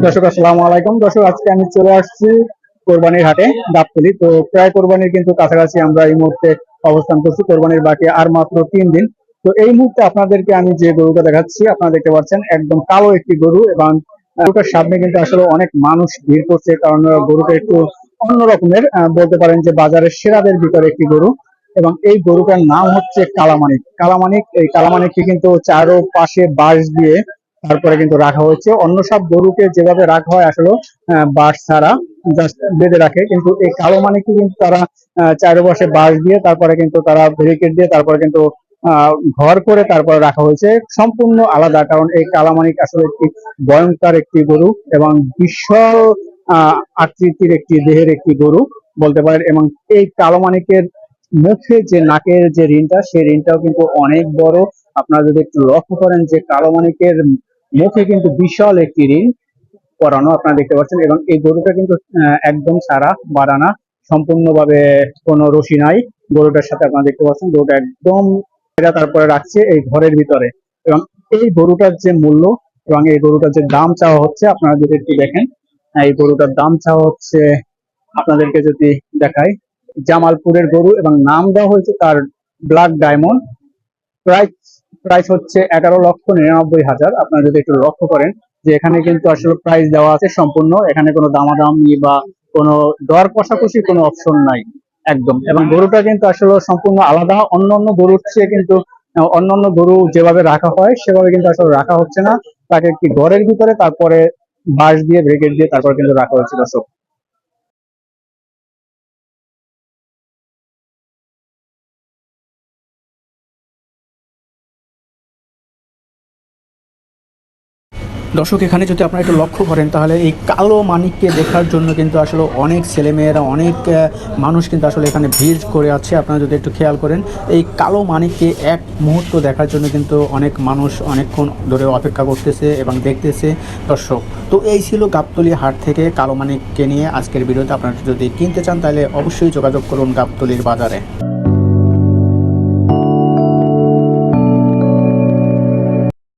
দর্শক আসসালামু আলাইকুম। দর্শক আজকে আমি চলে আসছি কোরবানির হাটে গাবতলী। তো প্রায় কোরবানির কিন্তু কাছাকাছি আমরা এই মুহূর্তে অবস্থান করছি। কোরবানির বাকি আর মাত্র 3 দিন। তো এই মুহূর্তে আপনাদেরকে আমি যে গরুটা দেখাচ্ছি আপনারা দেখতে পাচ্ছেন একদম কালো একটি গরু, এবং গরুটার সামনে কিন্তু আসলে অনেক মানুষ ভিড় করছে, কারণ গরুটা একটু অন্য রকমের, বলতে পারেন যে বাজারের সেরাদের ভিতরে একটি গরু। এবং এই গরুটার নাম হচ্ছে কালামানিক। এই কালামানিকটি কিন্তু চারো পাশে বাঁশ দিয়ে তারপরে কিন্তু রাখা হয়েছে। অন্য সব গরুকে যেভাবে রাখা হয় আসলে বাঁশ ছাড়া জাস্ট বেঁধে রাখে, কিন্তু এই কালো মানিককে কিন্তু তারা চারপাশে বাঁশ দিয়ে তারপরে কিন্তু তারা ব্যারিকেড দিয়ে তারপরে কিন্তু ঘর করে তারপরে রাখা হয়েছে সম্পূর্ণ আলাদা। কারণ এই কালামানিক আসলে একটি ভয়ঙ্কর একটি গরু এবং বিশাল আকৃতির একটি দেহের একটি গরু বলতে পারেন। এবং এই কালো মানিকের মুখে যে নাকের যে রিনটা, সেই রিনটাও কিন্তু অনেক বড়। আপনারা যদি একটু লক্ষ্য করেন যে কালো মানিকের মুখে কিন্তু বিশাল একটি রিং করানো আপনারা দেখতে পাচ্ছেন। এবং এই গরুটা কিন্তু একদম সারা বাড়ানা, সম্পূর্ণভাবে কোনো রশি নাই গরুটার সাথে। আপনারা দেখতে পাচ্ছেন গরুটা একদম তারপরে রাখছে এই ঘরের ভিতরে। এবং এই গরুটার যে মূল্য এবং এই গরুটার যে দাম চাওয়া হচ্ছে আপনারা যদি একটু দেখেন, এই গরুটার দাম চাওয়া হচ্ছে, আপনাদেরকে যদি দেখাই, জামালপুরের গরু এবং নাম দেওয়া হয়েছে তার ব্ল্যাক ডায়মন্ড। প্রাইস প্রাইস হচ্ছে 11,99,000। আপনারা যদি একটু লক্ষ্য করেন যে এখানে কিন্তু আসলে প্রাইস দেওয়া আছে সম্পূর্ণ, এখানে কোনো দামাদামি বা কোনো দর কষাকষি কোনো অপশন নাই একদম। এবং গরুটা কিন্তু আসলে সম্পূর্ণ আলাদা অন্য অন্য গরুর চেয়ে, কিন্তু অন্যান্য গরু যেভাবে রাখা হয় সেভাবে কিন্তু আসলে রাখা হচ্ছে না। তাকে একটি ঘরের ভিতরে তারপরে বাঁশ দিয়ে ব্রেকেট দিয়ে তারপরে কিন্তু রাখা হয়েছে দর্শক। দর্শক, এখানে যদি আপনারা একটু লক্ষ্য করেন তাহলে এই কালো মানিককে দেখার জন্য কিন্তু আসলে অনেক ছেলেমেয়েরা, অনেক মানুষ কিন্তু আসলে এখানে ভিড় করে আছে। আপনারা যদি একটু খেয়াল করেন, এই কালো মানিককে এক মুহূর্ত দেখার জন্য কিন্তু অনেক মানুষ অনেকক্ষণ ধরে অপেক্ষা করতেছে এবং দেখতেছে দর্শক। তো এই ছিল গাবতলী হাট থেকে কালো মানিককে নিয়ে আজকের ভিডিওতে। আপনারা যদি কিনতে চান তাহলে অবশ্যই যোগাযোগ করুন গাবতলীর বাজারে।